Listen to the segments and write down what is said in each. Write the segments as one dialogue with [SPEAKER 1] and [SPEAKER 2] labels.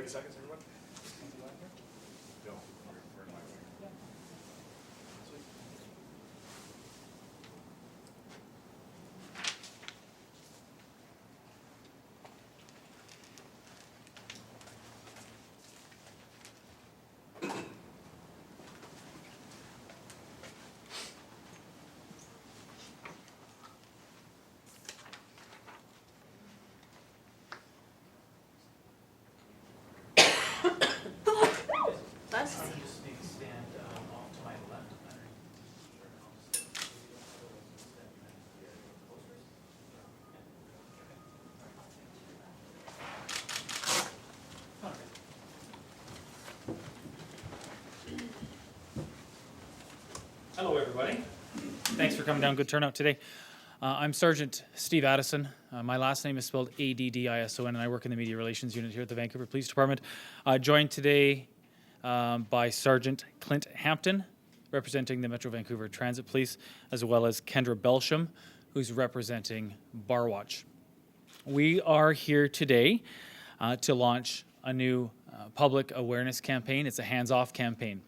[SPEAKER 1] 30 seconds, everyone. No, we're in my way. Sweet.
[SPEAKER 2] Bless you.
[SPEAKER 3] Just maybe stand off to my left. Hello, everybody. Thanks for coming down. Good turnout today. I'm Sergeant Steve Addison. My last name is spelled Addison, and I work in the Media Relations Unit here at the Vancouver Police Department. Joined today by Sergeant Clint Hampton, representing the Metro Vancouver Transit Police, as well as Kendra Belsham, who's representing Bar Watch. We are here today to launch a new public awareness campaign. It's a hands-off campaign.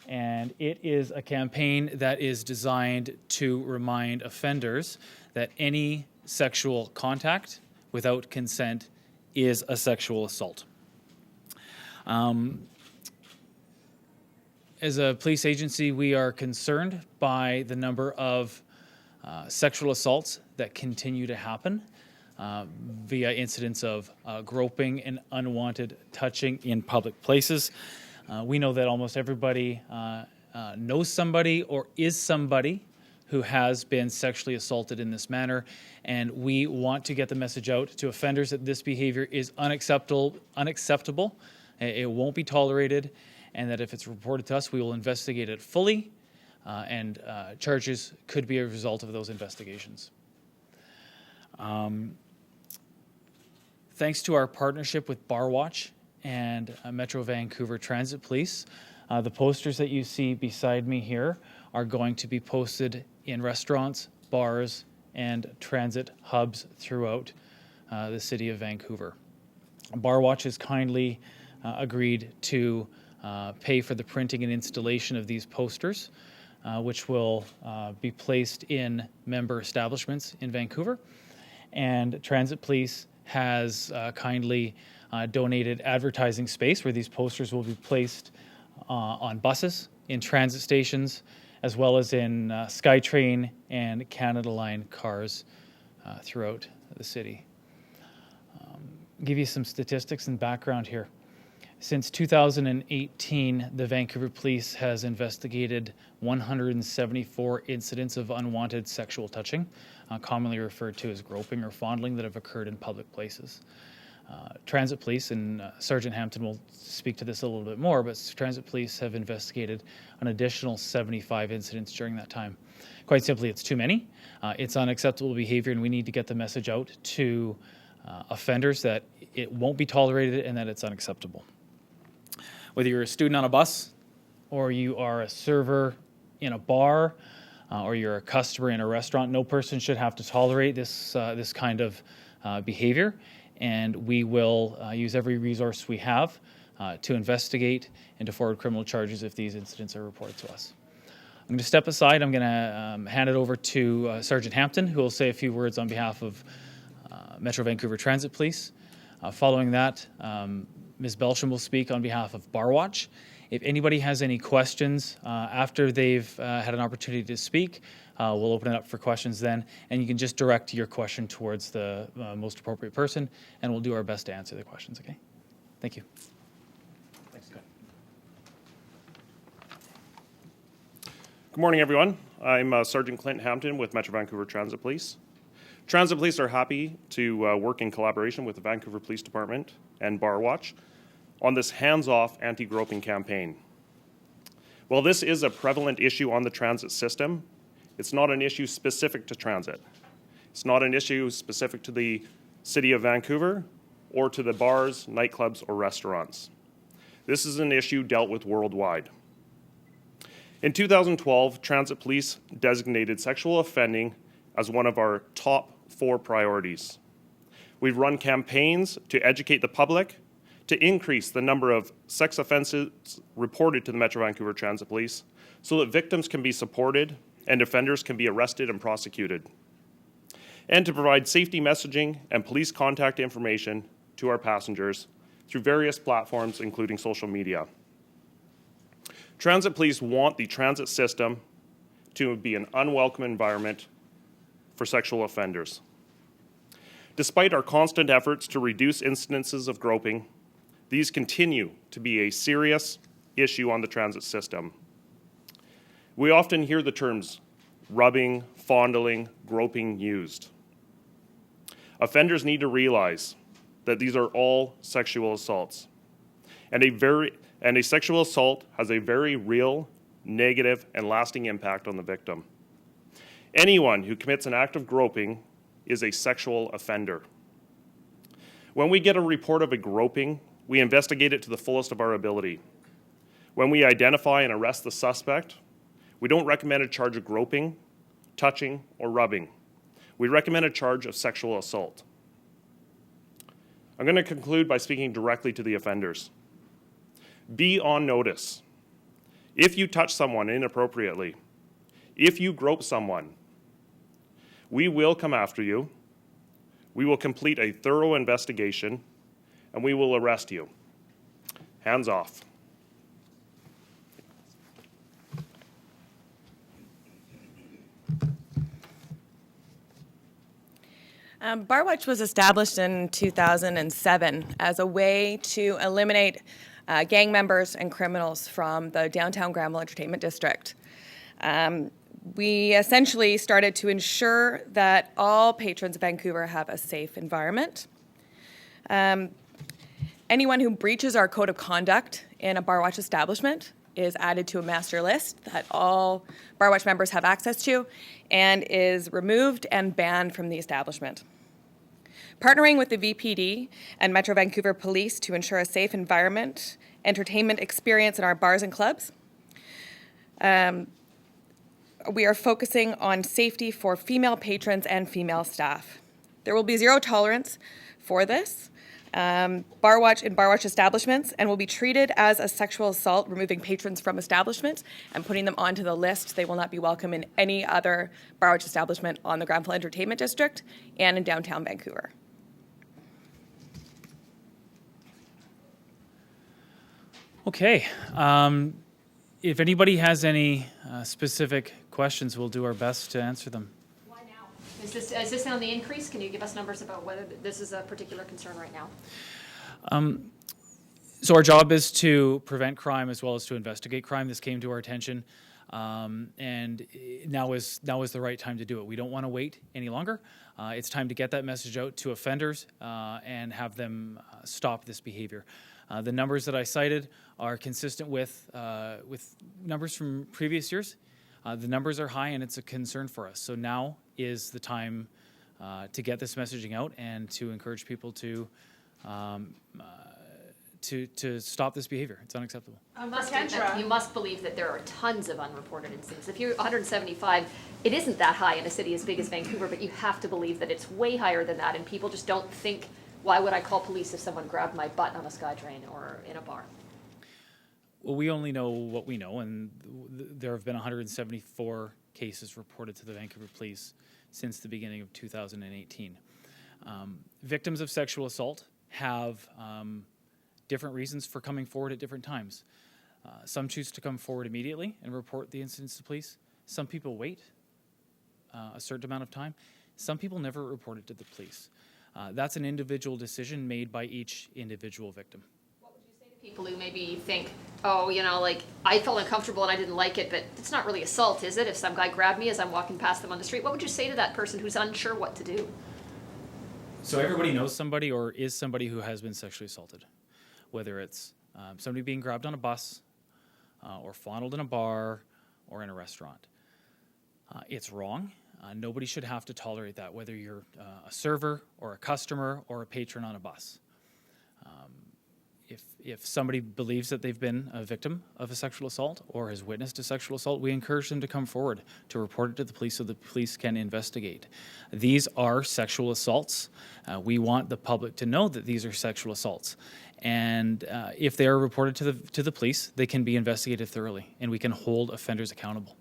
[SPEAKER 3] And it is a campaign that is designed to remind offenders that any sexual contact without consent is a sexual assault. As a police agency, we are concerned by the number of sexual assaults that continue to happen via incidents of groping and unwanted touching in public places. We know that almost everybody knows somebody or is somebody who has been sexually assaulted in this manner, and we want to get the message out to offenders that this behavior is unacceptable. It won't be tolerated, and that if it's reported to us, we will investigate it fully, and charges could be a result of those investigations. Thanks to our partnership with Bar Watch and Metro Vancouver Transit Police, the posters that you see beside me here are going to be posted in restaurants, bars, and transit hubs throughout the city of Vancouver. Bar Watch has kindly agreed to pay for the printing and installation of these posters, which will be placed in member establishments in Vancouver. And Transit Police has kindly donated advertising space where these posters will be placed on buses, in transit stations, as well as in SkyTrain and Canada Line cars throughout the city. Give you some statistics and background here. Since 2018, the Vancouver Police has investigated 174 incidents of unwanted sexual touching, commonly referred to as groping or fondling, that have occurred in public places. Transit Police, and Sergeant Hampton will speak to this a little bit more, but Transit Police have investigated an additional 75 incidents during that time. Quite simply, it's too many. It's unacceptable behavior, and we need to get the message out to offenders that it won't be tolerated and that it's unacceptable. Whether you're a student on a bus, or you are a server in a bar, or you're a customer in a restaurant, no person should have to tolerate this kind of behavior. And we will use every resource we have to investigate and to forward criminal charges if these incidents are reported to us. I'm going to step aside. I'm going to hand it over to Sergeant Hampton, who will say a few words on behalf of Metro Vancouver Transit Police. Following that, Ms. Belsham will speak on behalf of Bar Watch. If anybody has any questions after they've had an opportunity to speak, we'll open it up for questions then, and you can just direct your question towards the most appropriate person, and we'll do our best to answer the questions, okay? Thank you.
[SPEAKER 1] Thanks, Scott.
[SPEAKER 4] Good morning, everyone. I'm Sergeant Clint Hampton with Metro Vancouver Transit Police. Transit Police are happy to work in collaboration with the Vancouver Police Department and Bar Watch on this hands-off anti-groping campaign. While this is a prevalent issue on the transit system, it's not an issue specific to transit. It's not an issue specific to the City of Vancouver or to the bars, nightclubs, or restaurants. This is an issue dealt with worldwide. In 2012, Transit Police designated sexual offending as one of our top 4 priorities. We've run campaigns to educate the public, to increase the number of sex offenses reported to the Metro Vancouver Transit Police so that victims can be supported and offenders can be arrested and prosecuted, and to provide safety messaging and police contact information to our passengers through various platforms, including social media. Transit police want the transit system to be an unwelcome environment for sexual offenders. Despite our constant efforts to reduce incidences of groping, these continue to be a serious issue on the transit system. We often hear the terms rubbing, fondling, groping used. Offenders need to realize that these are all sexual assaults, and a sexual assault has a very real, negative, and lasting impact on the victim. Anyone who commits an act of groping is a sexual offender. When we get a report of a groping, we investigate it to the fullest of our ability. When we identify and arrest the suspect, we don't recommend a charge of groping, touching, or rubbing. We recommend a charge of sexual assault. I'm going to conclude by speaking directly to the offenders. Be on notice. If you touch someone inappropriately, if you grope someone, we will come after you, we will complete a thorough investigation, and we will arrest you. Hands off.
[SPEAKER 2] Barwatch was established in 2007 as a way to eliminate gang members and criminals from the downtown Granville Entertainment District. We essentially started to ensure that all patrons of Vancouver have a safe environment. Anyone who breaches our code of conduct in a Barwatch establishment is added to a master list that all Barwatch members have access to and is removed and banned from the establishment. Partnering with the VPD and Metro Vancouver Police to ensure a safe environment, entertainment experience in our bars and clubs, we are focusing on safety for female patrons and female staff. There will be zero tolerance for this Barwatch in Barwatch establishments and will be treated as a sexual assault, removing patrons from establishments and putting them onto the list. They will not be welcome in any other Barwatch establishment on the Granville Entertainment District and in downtown Vancouver.
[SPEAKER 3] Okay. If anybody has any specific questions, we'll do our best to answer them.
[SPEAKER 5] Why now? Is this on the increase? Can you give us numbers about whether this is a particular concern right now?
[SPEAKER 3] So our job is to prevent crime as well as to investigate crime. This came to our attention, and now is the right time to do it. We don't want to wait any longer. It's time to get that message out to offenders and have them stop this behavior. The numbers that I cited are consistent with numbers from previous years. The numbers are high, and it's a concern for us. So now is the time to get this messaging out and to encourage people to stop this behavior. It's unacceptable.
[SPEAKER 5] You must believe that there are tons of unreported incidents. If you're 175, it isn't that high in a city as big as Vancouver, but you have to believe that it's way higher than that, and people just don't think, why would I call police if someone grabbed my butt on a SkyTrain or in a bar?
[SPEAKER 3] Well, we only know what we know, and there have been 174 cases reported to the Vancouver Police since the beginning of 2018. Victims of sexual assault have different reasons for coming forward at different times. Some choose to come forward immediately and report the incidents to police. Some people wait a certain amount of time. Some people never report it to the police. That's an individual decision made by each individual victim.
[SPEAKER 5] What would you say to people who maybe think, oh, like I felt uncomfortable and I didn't like it, but it's not really assault, is it? If some guy grabbed me as I'm walking past them on the street, what would you say to that person who's unsure what to do?
[SPEAKER 3] So everybody knows somebody or is somebody who has been sexually assaulted, whether it's somebody being grabbed on a bus or fondled in a bar or in a restaurant. It's wrong. Nobody should have to tolerate that, whether you're a server or a customer or a patron on a bus. if somebody believes that they've been a victim of a sexual assault or has witnessed a sexual assault, we encourage them to come forward to report it to the police so the police can investigate. These are sexual assaults. We want the public to know that these are sexual assaults. And if they are reported to the police, they can be investigated thoroughly, and we can hold offenders accountable.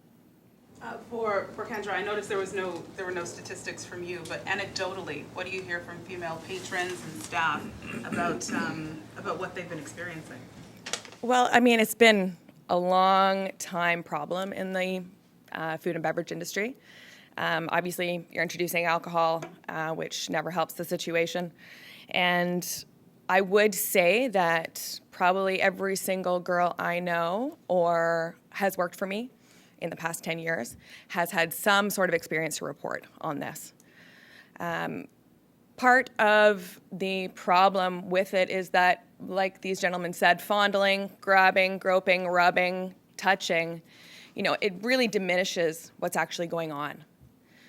[SPEAKER 6] For Kendra, I noticed there were no statistics from you, but anecdotally, what do you hear from female patrons and staff about what they've been experiencing?
[SPEAKER 2] Well, I mean, it's been a long time problem in the food and beverage industry. Obviously, you're introducing alcohol, which never helps the situation. And I would say that probably every single girl I know or has worked for me in the past 10 years has had some sort of experience to report on this. Part of the problem with it is that, like these gentlemen said, fondling, grabbing, groping, rubbing, touching, it really diminishes what's actually going on.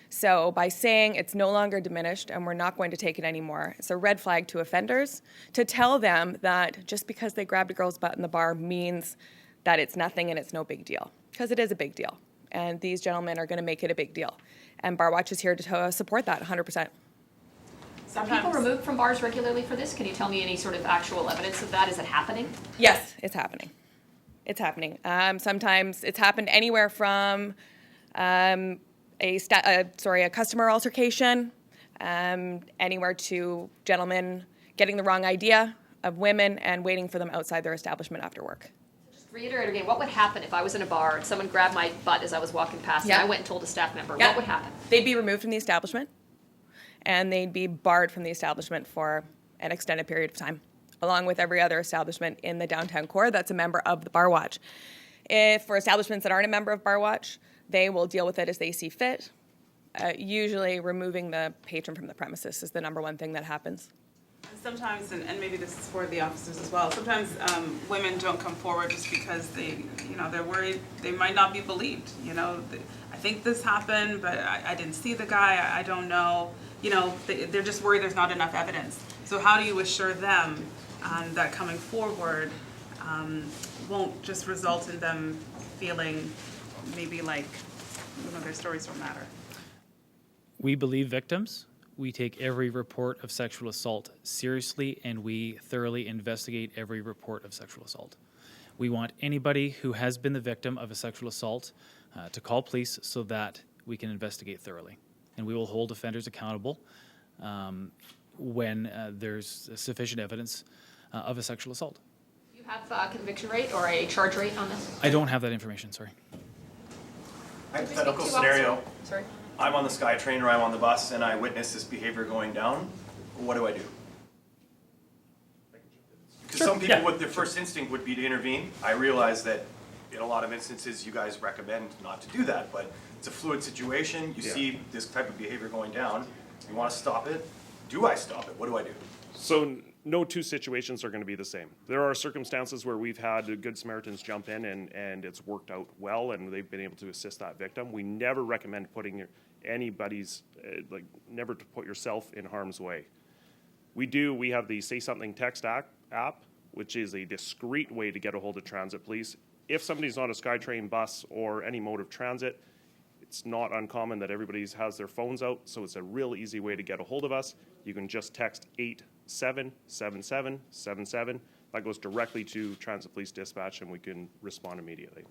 [SPEAKER 2] So by saying it's no longer diminished and we're not going to take it anymore, it's a red flag to offenders to tell them that just because they grabbed a girl's butt in the bar means that it's nothing and it's no big deal. Because it is a big deal. And these gentlemen are going to make it a big deal. And Bar Watch is here to support that 100%.
[SPEAKER 5] Are people removed from bars regularly for this? Can you tell me any sort of actual evidence of that? Is it happening?
[SPEAKER 2] Yes, it's happening. It's happening. Sometimes it's happened anywhere from a customer altercation, anywhere to gentlemen getting the wrong idea of women and waiting for them outside their establishment after work.
[SPEAKER 5] Reiterate again, what would happen if I was in a bar and someone grabbed my butt as I was walking past
[SPEAKER 2] Yeah.
[SPEAKER 5] and I went and told a staff member?
[SPEAKER 2] Yeah.
[SPEAKER 5] What would happen?
[SPEAKER 2] They'd be removed from the establishment, and they'd be barred from the establishment for an extended period of time, along with every other establishment in the downtown core that's a member of the Bar Watch. If for establishments that aren't a member of Bar Watch, they will deal with it as they see fit. Usually removing the patron from the premises is the number one thing that happens.
[SPEAKER 6] Sometimes, and maybe this is for the officers as well, sometimes women don't come forward just because they're worried they might not be believed. I think this happened, but I didn't see the guy, I don't know. They're just worried there's not enough evidence. So how do you assure them that coming forward won't just result in them feeling maybe like their stories don't matter?
[SPEAKER 3] We believe victims. We take every report of sexual assault seriously, and we thoroughly investigate every report of sexual assault. We want anybody who has been the victim of a sexual assault to call police so that we can investigate thoroughly. And we will hold offenders accountable when there's sufficient evidence of a sexual assault.
[SPEAKER 5] Do you have a conviction rate or a charge rate on this?
[SPEAKER 3] I don't have that information, sorry.
[SPEAKER 1] Hypothetical
[SPEAKER 5] Speak to
[SPEAKER 1] scenario,
[SPEAKER 5] Sorry.
[SPEAKER 1] I'm on the SkyTrain or I'm on the bus and I witness this behavior going down, what do I do? Because some people with their first instinct would be to intervene. I realize that in a lot of instances you guys recommend not to do that, but it's a fluid situation. You see this type of behavior going down, you want to stop it. Do I stop it? What do I do?
[SPEAKER 4] So no two situations are going to be the same. There are circumstances where we've had Good Samaritans jump in and it's worked out well and they've been able to assist that victim. We never recommend putting anybody's, never to put yourself in harm's way. We have the Say Something text app, which is a discreet way to get a hold of transit police. If somebody's on a SkyTrain bus or any mode of transit, it's not uncommon that everybody has their phones out, so it's a real easy way to get a hold of us. You can just text 877777. That goes directly to Transit Police Dispatch, and we can respond immediately.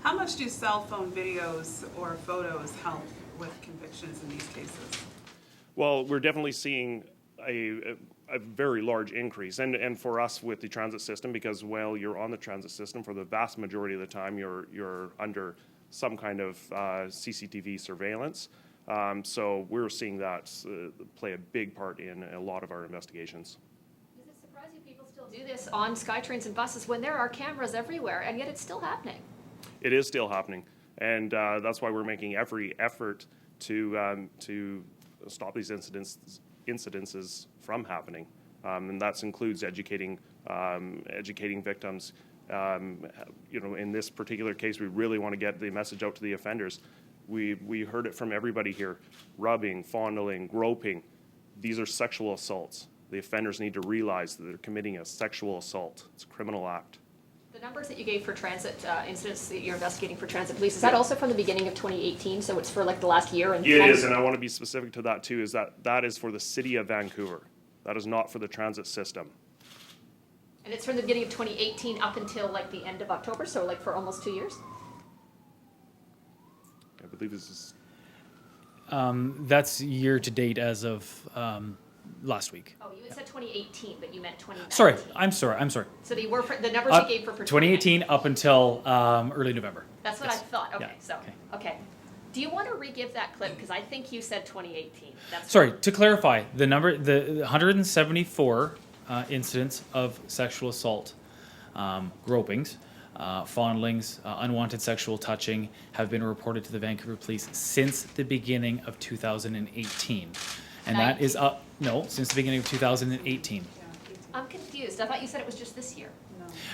[SPEAKER 6] How much do cell phone videos or photos help with convictions in these cases?
[SPEAKER 4] Well, we're definitely seeing a very large increase, and for us with the transit system, because while you're on the transit system, for the vast majority of the time, you're under some kind of CCTV surveillance. So we're seeing that play a big part in a lot of our investigations.
[SPEAKER 5] Does it surprise you people still do this on SkyTrains and buses when there are cameras everywhere and yet it's still happening?
[SPEAKER 4] It is still happening, and that's why we're making every effort to stop these incidences from happening, and that includes educating victims. In this particular case, we really want to get the message out to the offenders. We heard it from everybody here: rubbing, fondling, groping. These are sexual assaults. The offenders need to realize that they're committing a sexual assault. It's a criminal act.
[SPEAKER 5] The numbers that you gave for transit incidents that you're investigating for transit police, is that also from the beginning of 2018? So it's for like the last year? And
[SPEAKER 4] It is, and I want to be specific to that too, is that is for the city of Vancouver. That is not for the transit system.
[SPEAKER 5] And it's from the beginning of 2018 up until like the end of October, so like for almost 2 years?
[SPEAKER 4] I believe this is,
[SPEAKER 3] That's year to date as of last week.
[SPEAKER 5] Oh, you had said 2018, but you meant 2019.
[SPEAKER 3] Sorry, I'm sorry.
[SPEAKER 5] So they were the numbers you gave for
[SPEAKER 3] 2018 up until early November.
[SPEAKER 5] That's what I thought. Okay,
[SPEAKER 3] Yeah,
[SPEAKER 5] so okay. Do you want to re-give that clip because I think you said 2018? That's
[SPEAKER 3] Sorry, to clarify, the 174 incidents of sexual assault, gropings, fondlings, unwanted sexual touching have been reported to the Vancouver Police since the beginning of 2018. And that is since the beginning of 2018.
[SPEAKER 5] I'm confused. I thought you said it was just this year.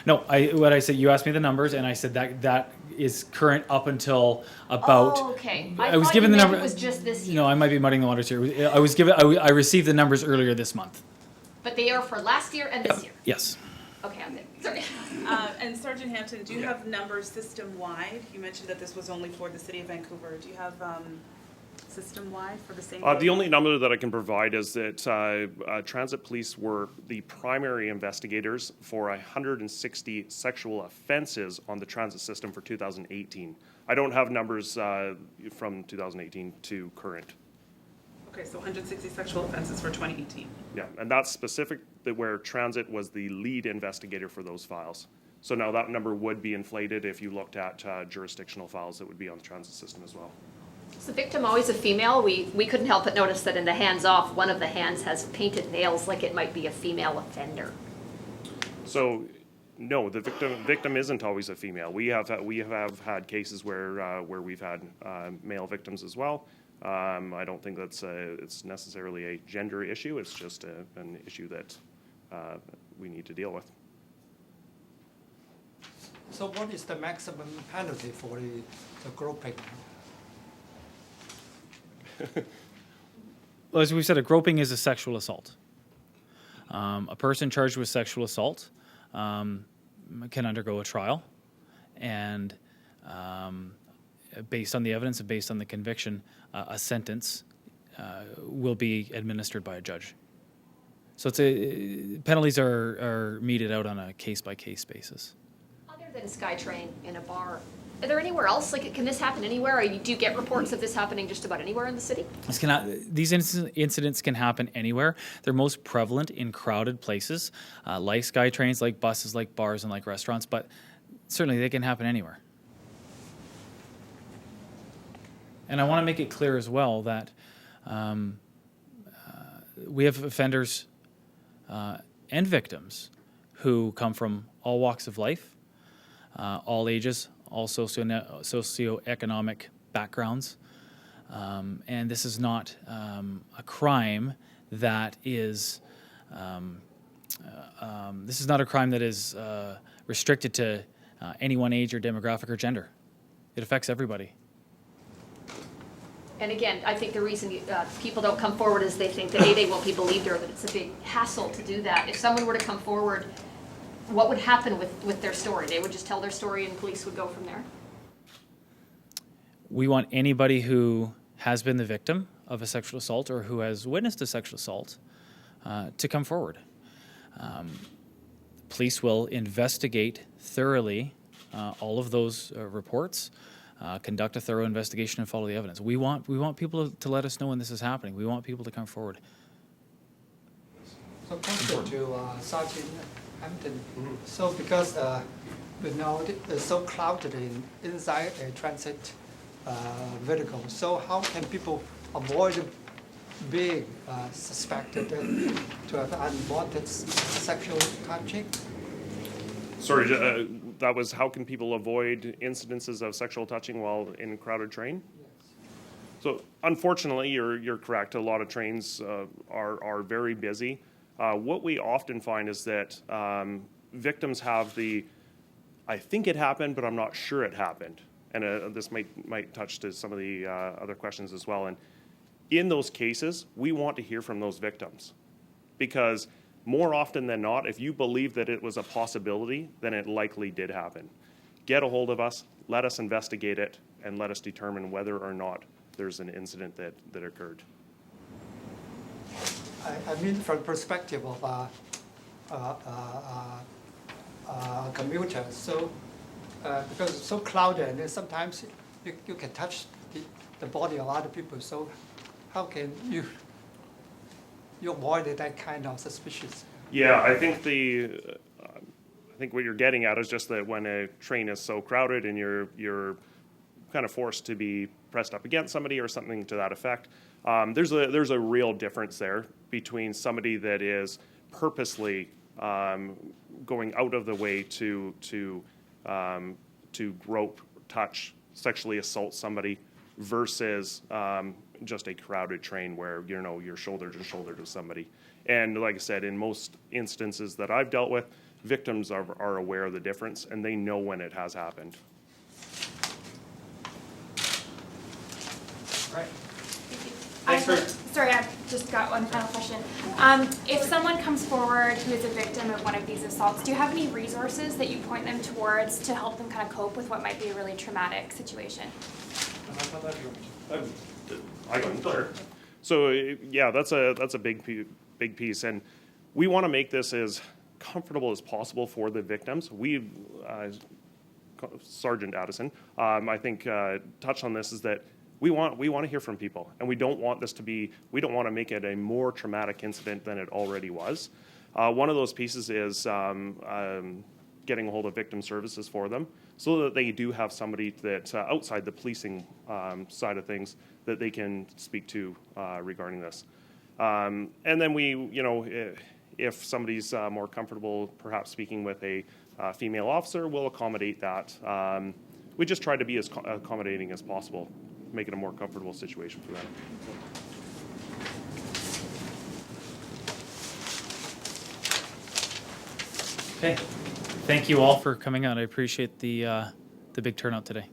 [SPEAKER 3] No, what I said, you asked me the numbers, and I said that is current up until about.
[SPEAKER 5] Oh, okay.
[SPEAKER 3] I was
[SPEAKER 5] thought
[SPEAKER 3] given
[SPEAKER 5] you
[SPEAKER 3] the
[SPEAKER 5] meant
[SPEAKER 3] number.
[SPEAKER 5] it was just this year.
[SPEAKER 3] No, I might be muddying the waters here. I received the numbers earlier this month.
[SPEAKER 5] But they are for last year and this year.
[SPEAKER 3] Yes.
[SPEAKER 5] Okay, I'm good. Sorry.
[SPEAKER 6] And Sergeant Hampton, do you have numbers system-wide? You mentioned that this was only for the city of Vancouver. Do you have system-wide for the same?
[SPEAKER 4] the only number that I can provide is that transit police were the primary investigators for 160 sexual offenses on the transit system for 2018. I don't have numbers from 2018 to current.
[SPEAKER 6] Okay, so 160 sexual offenses for 2018.
[SPEAKER 4] Yeah, and that's specific that where transit was the lead investigator for those files. So now that number would be inflated if you looked at jurisdictional files that would be on the transit system as well.
[SPEAKER 5] Is the victim always a female? We couldn't help but notice that in the hands off, one of the hands has painted nails like it might be a female offender.
[SPEAKER 4] So, no, the victim isn't always a female. We have had cases where we've had male victims as well. I don't think that's it's necessarily a gender issue. It's just an issue that we need to deal with.
[SPEAKER 7] So what is the maximum penalty for the groping?
[SPEAKER 3] Well, as we said, a groping is a sexual assault. A person charged with sexual assault can undergo a trial, and based on the evidence and based on the conviction, a sentence will be administered by a judge. So penalties are meted out on a case-by-case basis.
[SPEAKER 5] Other than SkyTrain in a bar, are there anywhere else? Like, can this happen anywhere? Or do you get reports of this happening just about anywhere in the city?
[SPEAKER 3] These incidents can happen anywhere. They're most prevalent in crowded places, like SkyTrains, like buses, like bars, and like restaurants, but certainly they can happen anywhere. And I want to make it clear as well that we have offenders and victims who come from all walks of life, all ages, all socioeconomic backgrounds. And this is not a crime that is restricted to any one age or demographic or gender. It affects everybody.
[SPEAKER 5] And again, I think the reason people don't come forward is they think that A, they won't be believed, or that it's a big hassle to do that. If someone were to come forward, what would happen with their story? They would just tell their story and police would go from there?
[SPEAKER 3] We want anybody who has been the victim of a sexual assault or who has witnessed a sexual assault to come forward. Police will investigate thoroughly all of those reports, conduct a thorough investigation, and follow the evidence. We want people to let us know when this is happening. We want people to come forward.
[SPEAKER 7] So question to Sergeant Hampton. So because it's so crowded inside a transit vehicle, so how can people avoid being suspected to have unwanted sexual touching?
[SPEAKER 4] Sorry, that was how can people avoid incidences of sexual touching while in a crowded train?
[SPEAKER 7] Yes.
[SPEAKER 4] So unfortunately, you're correct. A lot of trains are very busy. What we often find is that victims have I think it happened, but I'm not sure it happened. And this might touch to some of the other questions as well. And in those cases, we want to hear from those victims, because more often than not, if you believe that it was a possibility, then it likely did happen. Get a hold of us, let us investigate it, and let us determine whether or not there's an incident that occurred.
[SPEAKER 7] I mean, from perspective of commuters, so because it's so crowded, and then sometimes you can touch the body of other people. So how can you avoid that kind of suspicions?
[SPEAKER 4] Yeah, I think what you're getting at is just that when a train is so crowded and you're kind of forced to be pressed up against somebody or something to that effect, there's a real difference there between somebody that is purposely going out of the way to grope, touch, sexually assault somebody versus just a crowded train where you're shoulder to shoulder to somebody. And like I said, in most instances that I've dealt with, victims are aware of the difference and they know when it has happened.
[SPEAKER 8] Right.
[SPEAKER 9] Sorry, I've just got one final question. If someone comes forward who is a victim of one of these assaults, do you have any resources that you point them towards to help them kind of cope with what might be a really traumatic situation?
[SPEAKER 4] I can clear. So yeah, that's a big piece, and we want to make this as comfortable as possible for the victims. We, Sergeant Addison, I think touched on this, is that we want to hear from people, and we don't want to make it a more traumatic incident than it already was. One of those pieces is getting a hold of victim services for them, so that they do have somebody that outside the policing side of things that they can speak to regarding this. And then if somebody's more comfortable perhaps speaking with a female officer, we'll accommodate that. We just try to be as accommodating as possible, make it a more comfortable situation for them.
[SPEAKER 3] Okay. Thank you all for coming out. I appreciate the big turnout today.